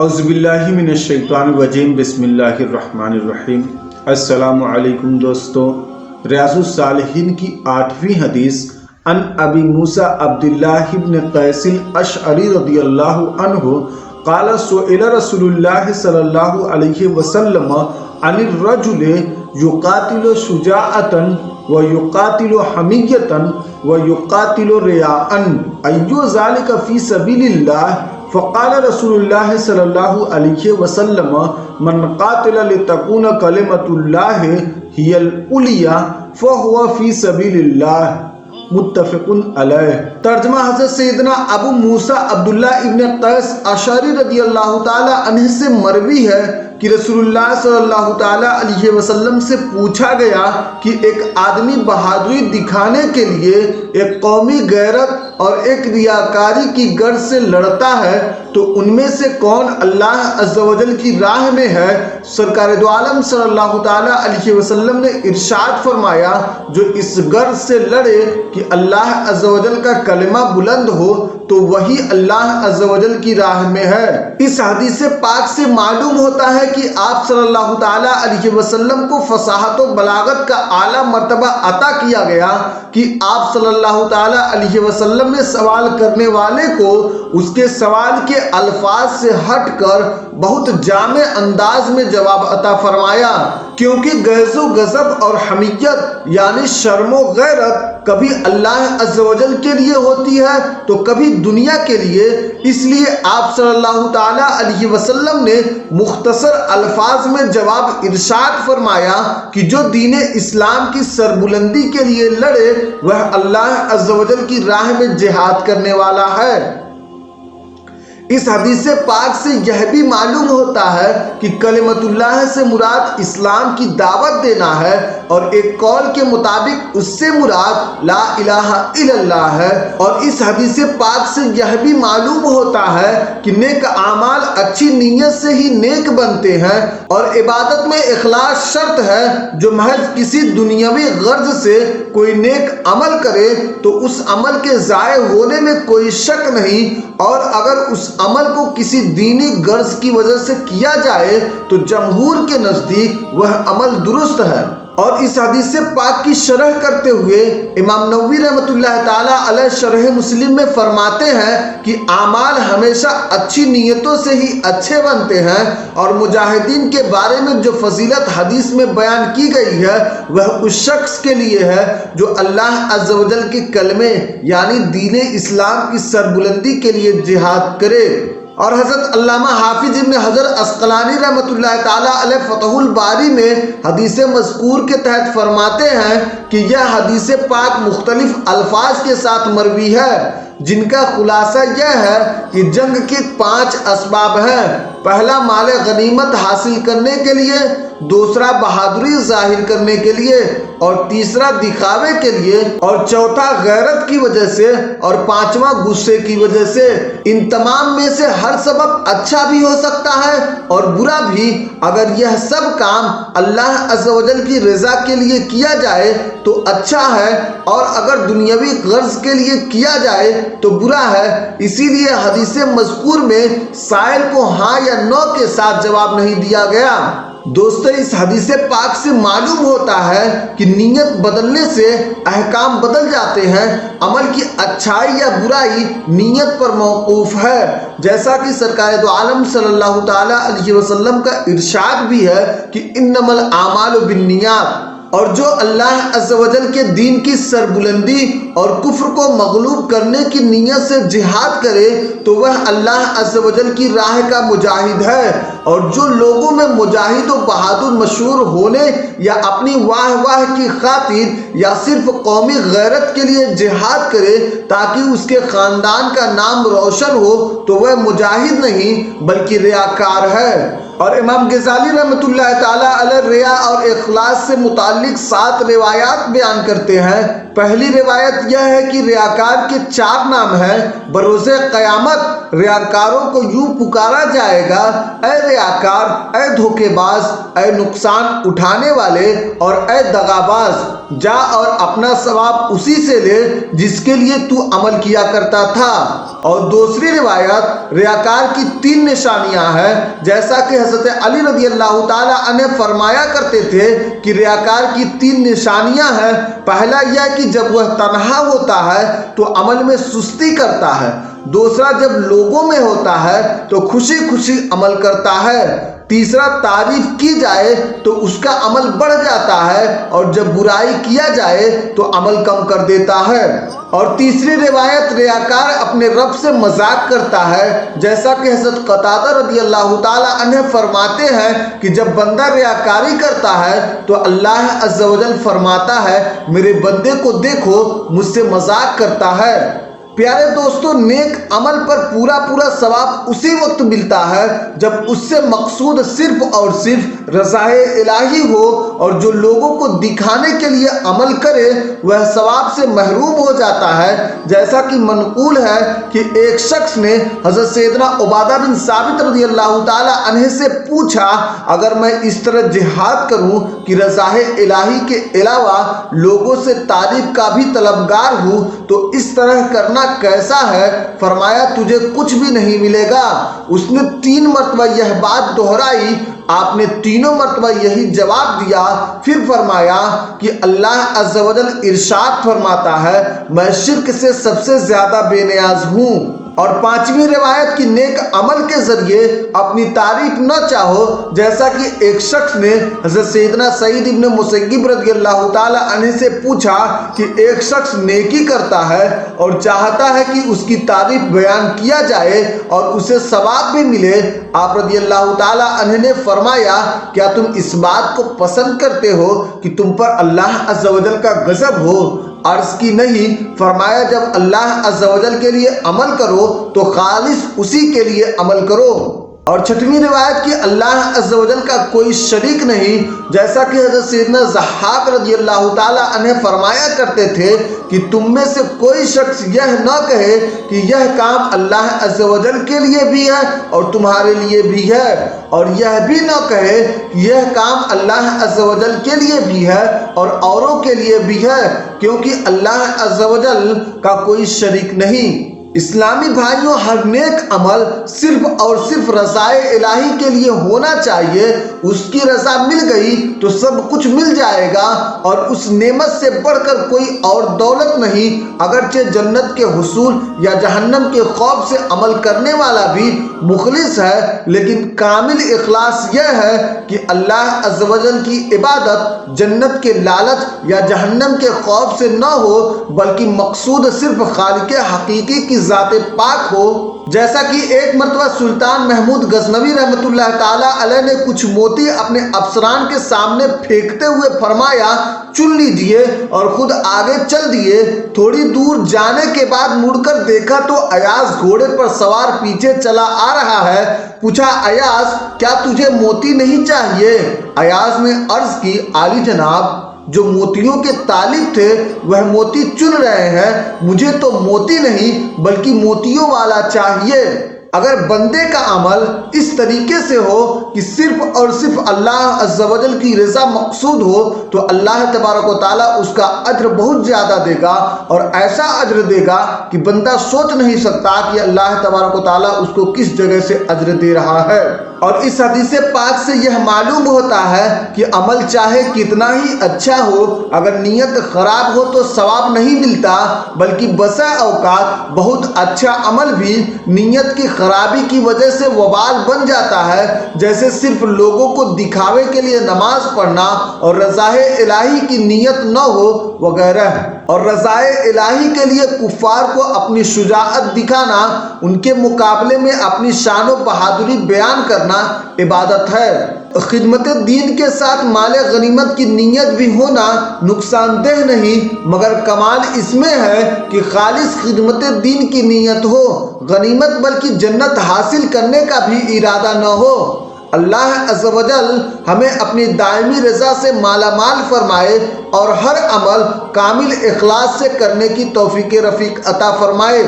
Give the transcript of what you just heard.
اعوذ باللہ من الشیطان الرجیم بسم اللہ الرحمن الرحیم۔ السلام علیکم دوستو، ریاض الصالحین کی 8ویں حدیث عن ابی موسیٰ عبداللہ بن قیس الاشعری رضی اللہ عنہ قال سئل رسول اللہ صلی اللہ علیہ وسلم عن الرجل یقاتل شجاعتا ویقاتل حمیتا ویقاتل ریاء ایو ذالک فی سبیل اللہ فقال رسول اللہ صلی اللہ علیہ وسلم من قاتل لتکون کلمۃ اللہ ہی العلیٰ فہو فی سبیل اللہ، متفق علیہ۔ ترجمہ حضرت سیدنا ابو موسیٰ عبداللہ ابن قیس اشعری رضی اللہ تعالی عنہ سے مروی ہے کہ رسول اللہ صلی اللہ تعالی علیہ وسلم سے پوچھا گیا کہ ایک آدمی بہادری دکھانے کے لیے ایک قومی غیرت اور ایک ریاکاری کی غرض سے لڑتا ہے تو ان میں سے کون اللہ عز و جل کی راہ میں ہے؟ سرکار دو عالم صلی اللہ تعالی علیہ وسلم نے ارشاد فرمایا، جو اس غرض سے لڑے کہ اللہ عز و جل کا کلمہ بلند ہو تو وہی اللہ عز و جل کی راہ میں ہے۔ اس حدیث پاک سے معلوم ہوتا ہے کہ آپ صلی اللہ تعالی علیہ وسلم کو فصاحت و بلاغت کا اعلیٰ مرتبہ عطا کیا گیا کہ آپ صلی اللہ تعالی علیہ وسلم نے سوال کرنے والے کو اس کے سوال کے الفاظ سے ہٹ کر بہت جامع انداز میں جواب عطا فرمایا، کیونکہ غیظ و غضب اور حمیت یعنی شرم و غیرت کبھی اللہ عز و جل کے لیے ہوتی ہے تو کبھی دنیا کے لیے، اس لیے آپ صلی اللہ تعالی علیہ وسلم نے مختصر الفاظ میں جواب ارشاد فرمایا کہ جو دین اسلام کی سربلندی کے لیے لڑے وہ اللہ عز و جل کی راہ میں جہاد کرنے والا ہے۔ اس حدیث پاک سے یہ بھی معلوم ہوتا ہے کہ کلمۃ اللہ سے مراد اسلام کی دعوت دینا ہے، اور ایک قول کے مطابق اس سے مراد لا الہ الا اللہ ہے۔ اور اس حدیث پاک سے یہ بھی معلوم ہوتا ہے کہ نیک اعمال اچھی نیت سے ہی نیک بنتے ہیں، اور عبادت میں اخلاص شرط ہے۔ جو محض کسی دنیاوی غرض سے کوئی نیک عمل کرے تو اس عمل کے ضائع ہونے میں کوئی شک نہیں، اور اگر اس عمل کو کسی دینی غرض کی وجہ سے کیا جائے تو جمہور کے نزدیک وہ عمل درست ہے۔ اور اس حدیث پاک کی شرح کرتے ہوئے امام نووی رحمۃ اللہ تعالی علیہ شرح مسلم میں فرماتے ہیں کہ اعمال ہمیشہ اچھی نیتوں سے ہی اچھے بنتے ہیں، اور مجاہدین کے بارے میں جو فضیلت حدیث میں بیان کی گئی ہے وہ اس شخص کے لیے ہے جو اللہ عز و جل کے کلمے یعنی دین اسلام کی سربلندی کے لیے جہاد کرے۔ اور حضرت علامہ حافظ ابن حجر عسقلانی رحمۃ اللہ تعالی علیہ فتح الباری میں حدیث مذکور کے تحت فرماتے ہیں کہ یہ حدیث پاک مختلف الفاظ کے ساتھ مروی ہے، جن کا خلاصہ یہ ہے کہ جنگ کے 5 اسباب ہیں۔ پہلا مال غنیمت حاصل کرنے کے لیے، دوسرا بہادری ظاہر کرنے کے لیے، اور تیسرا دکھاوے کے لیے، اور چوتھا غیرت کی وجہ سے، اور پانچواں غصے کی وجہ سے۔ ان تمام میں سے ہر سبب اچھا بھی ہو سکتا ہے اور برا بھی، اگر یہ سب کام اللہ عز و جل کی رضا کے لیے کیا جائے تو اچھا ہے، اور اگر دنیاوی غرض کے لیے کیا جائے تو برا ہے۔ اسی لیے حدیث مذکور میں سائل کو ہاں یا نو کے ساتھ جواب نہیں دیا گیا۔ دوستو، اس حدیث پاک سے معلوم ہوتا ہے کہ نیت بدلنے سے احکام بدل جاتے ہیں۔ عمل کی اچھائی یا برائی نیت پر موقوف ہے، جیسا کہ سرکار دو عالم صلی اللہ تعالی علیہ وسلم کا ارشاد بھی ہے کہ انما الاعمال بالنیات۔ اور جو اللہ عز و جل کے دین کی سربلندی اور کفر کو مغلوب کرنے کی نیت سے جہاد کرے تو وہ اللہ عز و جل کی راہ کا مجاہد ہے، اور جو لوگوں میں مجاہد و بہادر مشہور ہونے یا اپنی واہ واہ کی خاطر یا صرف قومی غیرت کے لیے جہاد کرے تاکہ اس کے خاندان کا نام روشن ہو تو وہ مجاہد نہیں بلکہ ریاکار ہے۔ اور امام غزالی رحمۃ اللہ تعالی علیہ ریا اور اخلاص سے متعلق 7 روایات بیان کرتے ہیں۔ پہلی روایت یہ ہے کہ ریاکار کے 4 نام ہیں۔ بروز قیامت ریاکاروں کو یوں پکارا جائے گا، اے ریاکار، اے دھوکے باز، اے نقصان اٹھانے والے اور اے دغاباز، جا اور اپنا ثواب اسی سے لے جس کے لیے تو عمل کیا کرتا تھا۔ اور دوسری روایت ریاکار کی 3 نشانیاں ہیں، جیسا کہ حضرت علی رضی اللہ تعالی عنہ فرمایا کرتے تھے کہ ریاکار کی 3 نشانیاں ہیں۔ پہلا یہ کہ جب وہ تنہا ہوتا ہے تو عمل میں سستی کرتا ہے، دوسرا جب لوگوں میں ہوتا ہے تو خوشی خوشی عمل کرتا ہے، تیسرا تعریف کی جائے تو اس کا عمل بڑھ جاتا ہے اور جب برائی کیا جائے تو عمل کم کر دیتا ہے۔ اور تیسری روایت ریاکار اپنے رب سے مذاق کرتا ہے، جیسا کہ حضرت قتادہ رضی اللہ تعالی عنہ فرماتے ہیں کہ جب بندہ ریاکاری کرتا ہے تو اللہ عز و جل فرماتا ہے میرے بندے کو دیکھو مجھ سے مذاق کرتا ہے۔ پیارے دوستو، نیک عمل پر پورا ثواب اسی وقت ملتا ہے جب اس سے مقصود صرف اور صرف رضا الہی ہو، اور جو لوگوں کو دکھانے کے لیے عمل کرے وہ ثواب سے محروم ہو جاتا ہے۔ جیسا کہ منقول ہے کہ ایک شخص نے حضرت سیدنا عبادہ بن ثابت رضی اللہ تعالی عنہ سے پوچھا، اگر میں اس طرح جہاد کروں کہ رضا الہی کے علاوہ لوگوں سے تعریف کا بھی طلبگار ہوں تو اس طرح کرنا کیسا ہے؟ فرمایا تجھے کچھ بھی نہیں ملے گا۔ اس نے 3 مرتبہ یہ بات دہرائی، آپ نے تینوں مرتبہ یہی جواب دیا، پھر فرمایا کہ اللہ عز و جل ارشاد فرماتا ہے میں شرک سے سب سے زیادہ بے نیاز ہوں۔ اور 5ویں روایت کی نیک عمل کے ذریعے اپنی تعریف نہ چاہو، جیسا کہ ایک شخص نے حضرت سیدنا سعید ابن مسیب رضی اللہ تعالی عنہ سے پوچھا کہ ایک شخص نیکی کرتا ہے اور چاہتا ہے کہ اس کی تعریف بیان کیا جائے اور اسے ثواب بھی ملے۔ آپ رضی اللہ تعالی عنہ نے فرمایا کیا تم اس بات کو پسند کرتے ہو کہ تم پر اللہ عز و جل کا غضب ہو؟ عرض کی نہیں، فرمایا جب اللہ عز و جل کے لیے عمل کرو تو خالص اسی کے لیے عمل کرو۔ اور 6ویں روایت کی اللہ عز و جل کا کوئی شریک نہیں، جیسا کہ حضرت سیدنا ضحاک رضی اللہ تعالی عنہ فرمایا کرتے تھے کہ تم میں سے کوئی شخص یہ نہ کہے کہ یہ کام اللہ عز و جل کے لیے بھی ہے اور تمہارے لیے بھی ہے، اور یہ بھی نہ کہے کہ یہ کام اللہ عز و جل کے لیے بھی ہے اور اوروں کے لیے بھی ہے، کیونکہ اللہ عز و جل کا کوئی شریک نہیں۔ اسلامی بھائیوں، ہر نیک عمل صرف اور صرف رضا الہی کے لیے ہونا چاہیے۔ اس کی رضا مل گئی تو سب کچھ مل جائے گا، اور اس نعمت سے بڑھ کر کوئی اور دولت نہیں۔ اگرچہ جنت کے حصول یا جہنم کے خوف سے عمل کرنے والا بھی مخلص ہے، لیکن کامل اخلاص یہ ہے کہ اللہ عز و جل کی عبادت جنت کے لالچ یا جہنم کے خوف سے نہ ہو، بلکہ مقصود صرف خالق حقیقی کی ذات پاک ہو۔ جیسا کہ ایک مرتبہ سلطان محمود غزنوی رحمۃ اللہ تعالی علیہ نے کچھ موتی اپنے افسران کے سامنے پھینکتے ہوئے فرمایا چن لیجئے، اور خود آگے چل دیے۔ تھوڑی دور جانے کے بعد مڑ کر دیکھا تو ایاز گھوڑے پر سوار پیچھے چلا آ رہا ہے۔ پوچھا ایاز کیا تجھے موتی نہیں چاہیے؟ ایاز نے عرض کی عالی جناب، جو موتیوں کے طالب تھے وہ موتی چن رہے ہیں، مجھے تو موتی نہیں بلکہ موتیوں والا چاہیے۔ اگر بندے کا عمل اس طریقے سے ہو کہ صرف اور صرف اللہ عز و جل کی رضا مقصود ہو تو اللہ تبارک و تعالیٰ اس کا اجر بہت زیادہ دے گا، اور ایسا اجر دے گا کہ بندہ سوچ نہیں سکتا کہ اللہ تبارک و تعالیٰ اس کو کس جگہ سے اجر دے رہا ہے۔ اور اس حدیث پاک سے یہ معلوم ہوتا ہے کہ عمل چاہے کتنا ہی اچھا ہو، اگر نیت خراب ہو تو ثواب نہیں ملتا، بلکہ بسا اوقات بہت اچھا عمل بھی نیت کی خرابی کی وجہ سے وبال بن جاتا ہے، جیسے صرف لوگوں کو دکھاوے کے لیے نماز پڑھنا اور رضا الہی کی نیت نہ ہو وغیرہ۔ اور رضا الہی کے لیے کفار کو اپنی شجاعت دکھانا، ان کے مقابلے میں اپنی شان و بہادری بیان کرنا عبادت ہے۔ خدمت دین کے ساتھ مال غنیمت کی نیت بھی ہونا نقصان دہ نہیں، مگر کمال اس میں ہے کہ خالص خدمت دین کی نیت ہو، غنیمت بلکہ جنت حاصل کرنے کا بھی ارادہ نہ ہو۔ اللہ عز و جل ہمیں اپنی دائمی رضا سے مالا مال فرمائے اور ہر عمل کامل اخلاص سے کرنے کی توفیق رفیق عطا فرمائے۔